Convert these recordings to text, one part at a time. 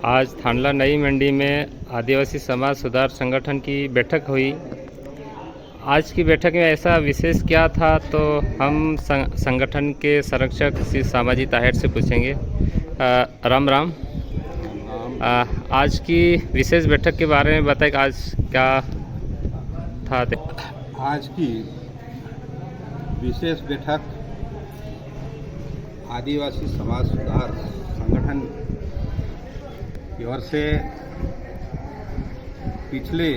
आज थांडला नई मंडी में आदिवासी समाज सुधार संगठन की बैठक हुई। आज की बैठक में ऐसा विशेष क्या था, तो हम संगठन के संरक्षक श्री सामाजी ताहेर से पूछेंगे। राम राम। आज की विशेष बैठक के बारे में बताएं, आज क्या था? आज की विशेष बैठक आदिवासी समाज सुधार संगठन की ओर से पिछले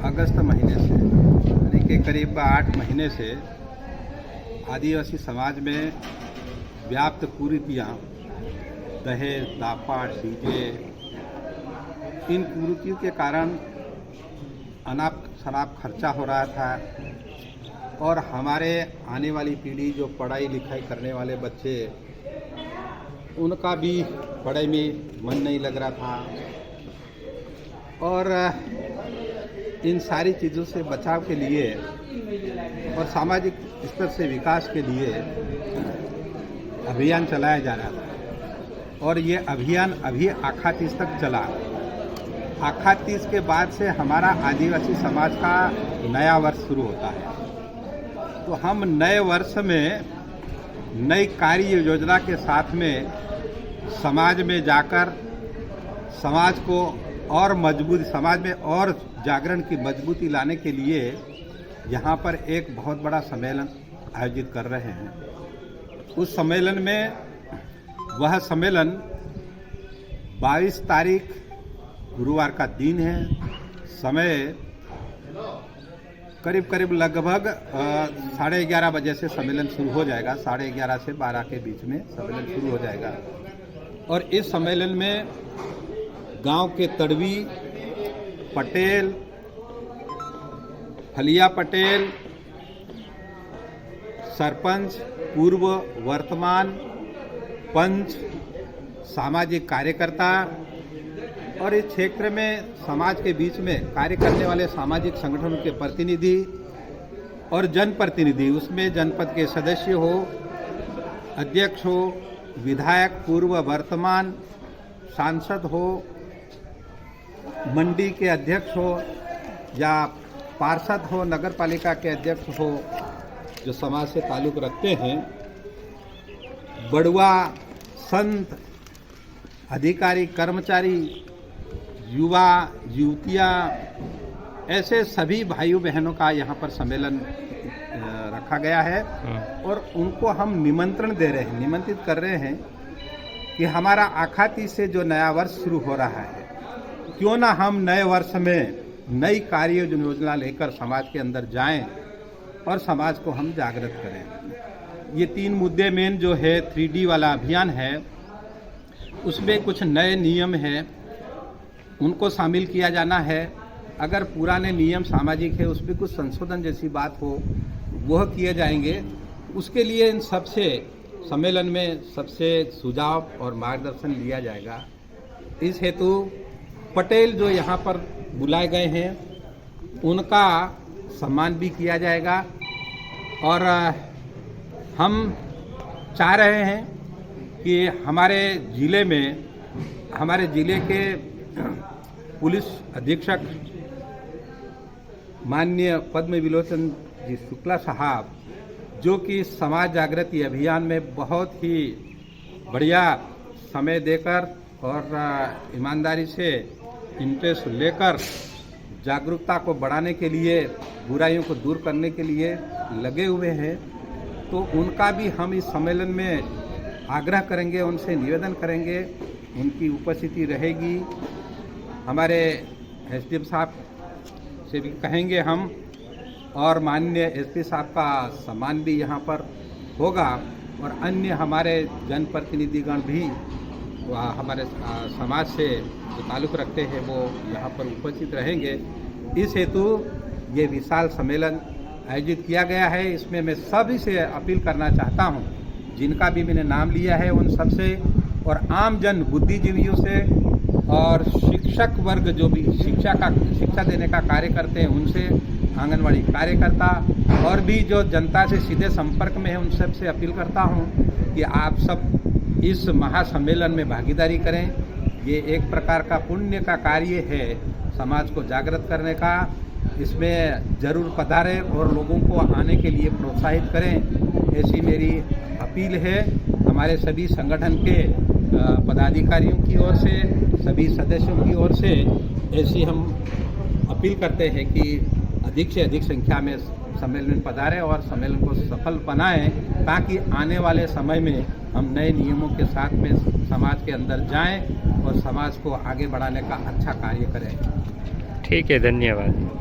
अगस्त महीने से यानी कि करीब 8 महीने से आदिवासी समाज में व्याप्त कुरीतियाँ, दहेज, दापाट, डीजे, इन कुरीतियों के कारण अनाप शनाप खर्चा हो रहा था और हमारे आने वाली पीढ़ी जो पढ़ाई लिखाई करने वाले बच्चे, उनका भी पढ़ाई में मन नहीं लग रहा था और इन सारी चीज़ों से बचाव के लिए और सामाजिक स्तर से विकास के लिए अभियान चलाया जा रहा था। और ये अभियान अभी आखा तीज तक चला। आखा तीज के बाद से हमारा आदिवासी समाज का नया वर्ष शुरू होता है। तो हम नए वर्ष में नई कार्य योजना के साथ में समाज में जाकर समाज को और मजबूत, समाज में और जागरण की मजबूती लाने के लिए यहाँ पर एक बहुत बड़ा सम्मेलन आयोजित कर रहे हैं। उस सम्मेलन में, वह सम्मेलन 22 तारीख गुरुवार का दिन है। समय करीब लगभग 11:30 बजे से सम्मेलन शुरू हो जाएगा। 11:30 से 12 के बीच में सम्मेलन शुरू हो जाएगा। और इस सम्मेलन में गांव के तड़वी, पटेल, फलिया पटेल, सरपंच, पूर्व, वर्तमान, पंच, सामाजिक कार्यकर्ता और इस क्षेत्र में समाज के बीच में कार्य करने वाले सामाजिक संगठनों के प्रतिनिधि और जनप्रतिनिधि, उसमें जनपद के सदस्य हो, अध्यक्ष हो, विधायक, पूर्व, वर्तमान, सांसद हो, मंडी के अध्यक्ष हो या पार्षद हो, नगर पालिका के अध्यक्ष हो, जो समाज से ताल्लुक़ रखते हैं, बड़ुआ, संत, अधिकारी, कर्मचारी, युवा, युवतियाँ, ऐसे सभी भाइयों बहनों का यहाँ पर सम्मेलन रखा गया है। और उनको हम निमंत्रण दे रहे हैं, निमंत्रित कर रहे हैं कि हमारा आखा तीज से जो नया वर्ष शुरू हो रहा है, क्यों ना हम नए वर्ष में नई कार्य योजना लेकर समाज के अंदर जाएं और समाज को हम जागृत करें। ये 3 मुद्दे मेन जो है 3D वाला अभियान है, उसमें कुछ नए नियम हैं, उनको शामिल किया जाना है। अगर पुराने नियम सामाजिक है, उसमें कुछ संशोधन जैसी बात हो, वह किए जाएंगे। उसके लिए इन सबसे सम्मेलन में सबसे सुझाव और मार्गदर्शन लिया जाएगा। इस हेतु पटेल जो यहाँ पर बुलाए गए हैं, उनका सम्मान भी किया जाएगा। और हम चाह रहे हैं कि हमारे ज़िले के पुलिस अधीक्षक माननीय पद्म विलोचन जी शुक्ला साहब, जो कि समाज जागृति अभियान में बहुत ही बढ़िया समय देकर और ईमानदारी से इंटरेस्ट लेकर जागरूकता को बढ़ाने के लिए, बुराइयों को दूर करने के लिए लगे हुए हैं, तो उनका भी हम इस सम्मेलन में आग्रह करेंगे, उनसे निवेदन करेंगे, उनकी उपस्थिति रहेगी। हमारे एसडीएम साहब से भी कहेंगे हम, और माननीय एसपी साहब का सम्मान भी यहाँ पर होगा। और अन्य हमारे जनप्रतिनिधिगण भी हमारे समाज से जो ताल्लुक़ रखते हैं, वो यहाँ पर उपस्थित रहेंगे। इस हेतु ये विशाल सम्मेलन आयोजित किया गया है। इसमें मैं सभी से अपील करना चाहता हूँ, जिनका भी मैंने नाम लिया है उन सब से, और आम जन, बुद्धिजीवियों से, और शिक्षक वर्ग जो भी शिक्षा देने का कार्य करते हैं उनसे, आंगनवाड़ी कार्यकर्ता और भी जो जनता से सीधे संपर्क में है, उन सब से अपील करता हूं कि आप सब इस महासम्मेलन में भागीदारी करें। ये एक प्रकार का पुण्य का कार्य है समाज को जागृत करने का। इसमें जरूर पधारें और लोगों को आने के लिए प्रोत्साहित करें, ऐसी मेरी अपील है। हमारे सभी संगठन के पदाधिकारियों की ओर से, सभी सदस्यों की ओर से ऐसी हम अपील करते हैं कि अधिक से अधिक संख्या में सम्मेलन में पधारें और सम्मेलन को सफल बनाएं, ताकि आने वाले समय में हम नए नियमों के साथ में समाज के अंदर जाएं और समाज को आगे बढ़ाने का अच्छा कार्य करें। ठीक है, धन्यवाद।